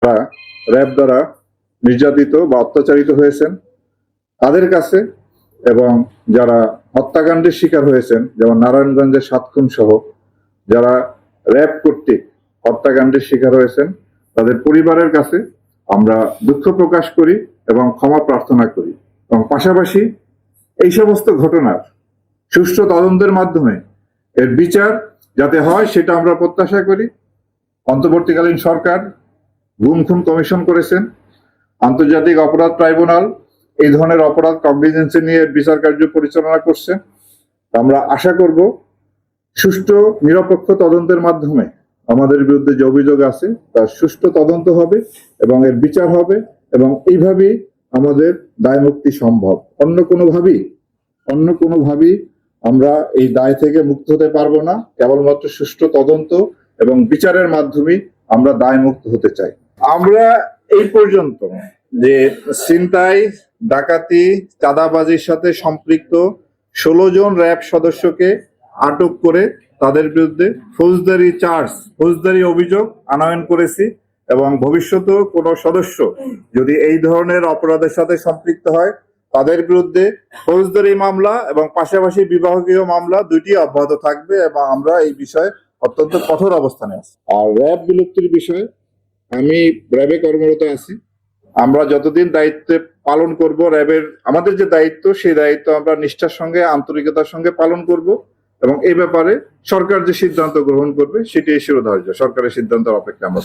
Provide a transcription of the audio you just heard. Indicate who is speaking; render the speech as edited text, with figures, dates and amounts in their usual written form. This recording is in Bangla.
Speaker 1: যারা র্যাব দ্বারা নির্যাতিত বা অত্যাচারিত হয়েছেন তাদের কাছে এবং যারা হত্যাকাণ্ডের শিকার হয়েছেন, যেমন নারায়ণগঞ্জের 7 খুন সহ যারা র্যাব কর্তৃক হত্যাকাণ্ডের শিকার হয়েছেন তাদের পরিবারের কাছে আমরা দুঃখ প্রকাশ করি এবং ক্ষমা প্রার্থনা করি, এবং পাশাপাশি এই সমস্ত ঘটনার সুষ্ঠু তদন্তের মাধ্যমে এর বিচার যাতে হয় সেটা আমরা প্রত্যাশা করি। অন্তর্বর্তীকালীন সরকার গুম খুন কমিশন করেছেন, আন্তর্জাতিক অপরাধ ট্রাইব্যুনাল এই ধরনের অপরাধ কগনিজেন্সে নিয়ে বিচার কার্য পরিচালনা করছে। আমরা আশা করব সুষ্ঠু নিরপেক্ষ তদন্তের মাধ্যমে আমাদের বিরুদ্ধে যে অভিযোগ আছে তার সুষ্ঠু তদন্ত হবে এবং এর বিচার হবে, এবং এইভাবেই আমাদের দায় মুক্তি সম্ভব। অন্য কোনোভাবেই আমরা এই দায় থেকে মুক্ত হতে পারবো না। কেবলমাত্র সুষ্ঠু তদন্ত এবং বিচারের মাধ্যমেই আমরা দায় মুক্ত হতে চাই। আমরা এই পর্যন্ত যে ছিনতাই, ডাকাতি, চাঁদাবাজির সাথে সম্পৃক্ত 16 জন র্যাব সদস্যকে আটক করে তাদের বিরুদ্ধে ফৌজদারি অভিযোগ আনয়ন করেছি, এবং ভবিষ্যতেও কোনো সদস্য যদি এই ধরনের অপরাধের সাথে সম্পৃক্ত হয় তাদের বিরুদ্ধে ফৌজদারি মামলা এবং পাশাপাশি বিভাগীয় মামলা দুইটি অব্যাহত থাকবে, এবং আমরা এই বিষয়ে অত্যন্ত কঠোর অবস্থানে আছি। আর র্যাব বিলুপ্তির বিষয়ে আমি র্যাবে কর্মরত আছি। আমরা যতদিন দায়িত্ব পালন করব, র্যাবের আমাদের যে দায়িত্ব সেই দায়িত্ব আমরা নিষ্ঠার সঙ্গে আন্তরিকতার সঙ্গে পালন করব, এবং এই ব্যাপারে সরকার যে সিদ্ধান্ত গ্রহণ করবে সেটি শিরোধার্য। সরকারের সিদ্ধান্তের অপেক্ষা আমরা